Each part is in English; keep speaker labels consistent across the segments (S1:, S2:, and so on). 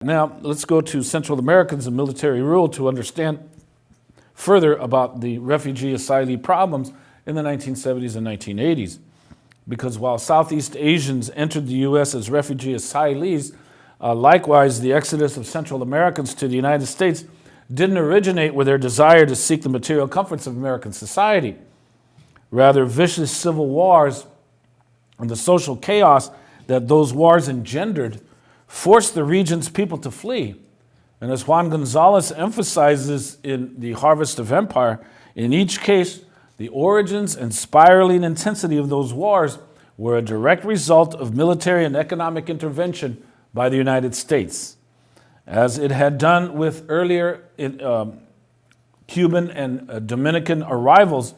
S1: Now, let's go to Central Americans and military rule to understand further about the refugee asylee problems in the 1970s and 1980s. Because while Southeast Asians entered the U.S. as refugee asylees, likewise, the exodus of Central Americans to the United States didn't originate with their desire to seek the material comforts of American society. Rather, vicious civil wars and the social chaos that those wars engendered forced the region's people to flee. And as Juan Gonzalez emphasizes in The Harvest of Empire, in each case, the origins and spiraling intensity of those wars were a direct result of military and economic intervention by the United States. As it had done with earlier Cuban and Dominican arrivals,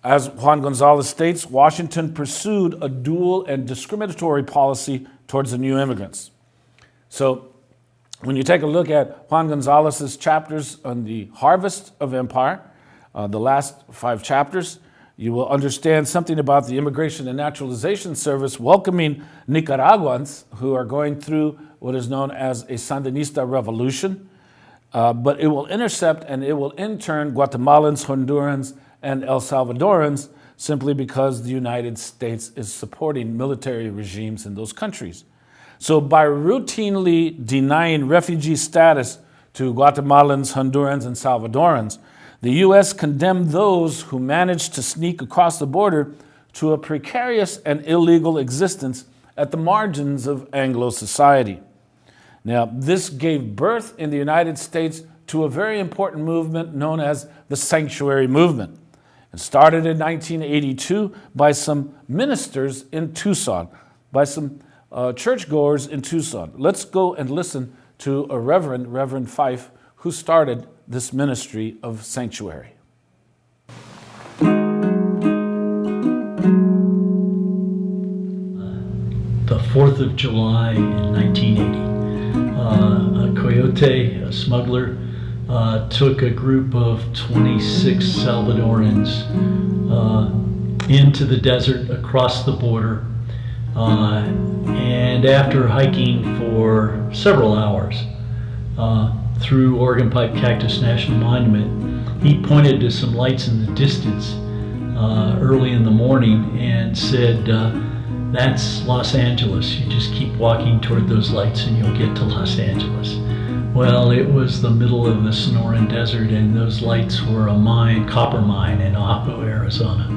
S1: as Juan Gonzalez states, Washington pursued a dual and discriminatory policy towards the new immigrants. So when you take a look at Juan Gonzalez's chapters on the Harvest of Empire, the last 5 chapters, you will understand something about the Immigration and Naturalization Service welcoming Nicaraguans who are going through what is known as a Sandinista revolution, but it will intercept and it will intern Guatemalans, Hondurans, and El Salvadorans simply because the United States is supporting military regimes in those countries. So by routinely denying refugee status to Guatemalans, Hondurans, and Salvadorans, the U.S. condemned those who managed to sneak across the border to a precarious and illegal existence at the margins of Anglo society. Now, this gave birth in the United States to a very important movement known as the Sanctuary Movement. It started in 1982 by some ministers in Tucson, by some churchgoers in Tucson. Let's go and listen to a Reverend Fife, who started this ministry of sanctuary.
S2: The 4th of July in 1980, a coyote, a smuggler, took a group of 26 Salvadorans into the desert across the border. And after hiking for several hours through Organ Pipe Cactus National Monument, he pointed to some lights in the distance early in the morning and said, "That's Los Angeles. You just keep walking toward those lights and you'll get to Los Angeles." Well, it was the middle of the Sonoran Desert, and those lights were a copper mine in Ajo, Arizona.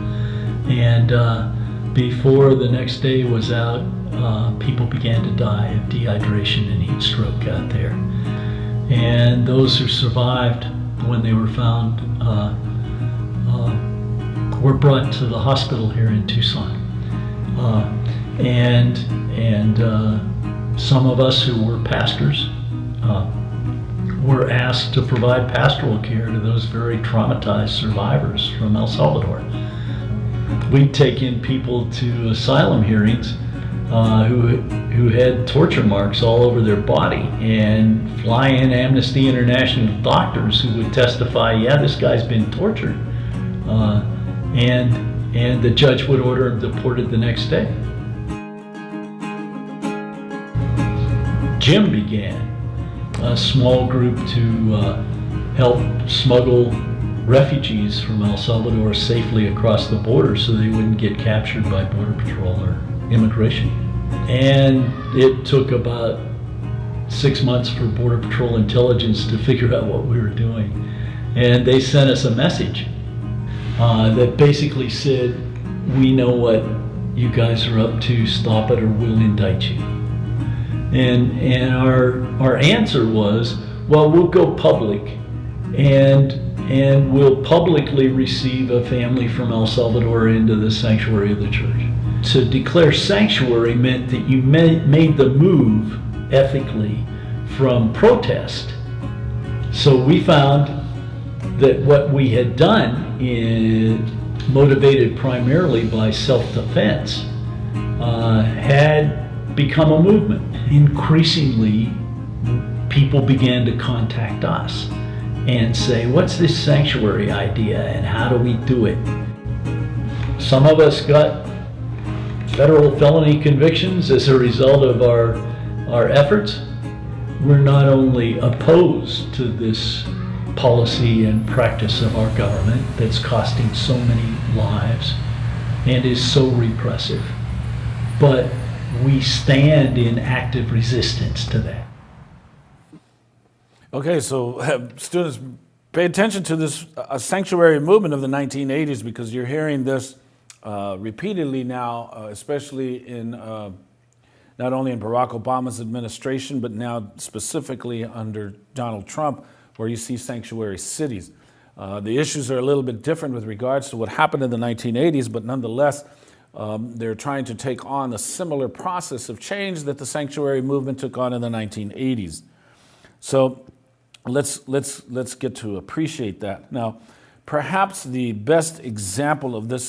S2: And before the next day was out, people began to die of dehydration and heat stroke out there. And those who survived when they were found were brought to the hospital here in Tucson. And some of us who were pastors were asked to provide pastoral care to those very traumatized survivors from El Salvador. We'd take in people to asylum hearings who had torture marks all over their body, and fly in Amnesty International doctors who would testify, yeah, this guy's been tortured. And the judge would order him deported the next day. Jim began a small group to help smuggle refugees from El Salvador safely across the border so they wouldn't get captured by Border Patrol or immigration. And it took about 6 months for Border Patrol intelligence to figure out what we were doing. And they sent us a message that basically said, "We know what you guys are up to, stop it or we'll indict you." And our answer was, well, we'll go public and we'll publicly receive a family from El Salvador into the sanctuary of the church. To declare sanctuary meant that you made the move ethically from protest. So we found that what we had done, motivated primarily by self-defense, had become a movement. Increasingly, people began to contact us and say, "What's this sanctuary idea and how do we do it?" Some of us got federal felony convictions as a result of our efforts. we're not only opposed to this policy and practice of our government that's costing so many lives and is so repressive, but we stand in active resistance to that.
S1: Okay, so students, pay attention to this sanctuary movement of the 1980s, because you're hearing this repeatedly now, especially in not only in Barack Obama's administration, but now specifically under Donald Trump, where you see sanctuary cities. The issues are a little bit different with regards to what happened in the 1980s, but nonetheless, they're trying to take on a similar process of change that the sanctuary movement took on in the 1980s. So let's get to appreciate that. Now, perhaps the best example of this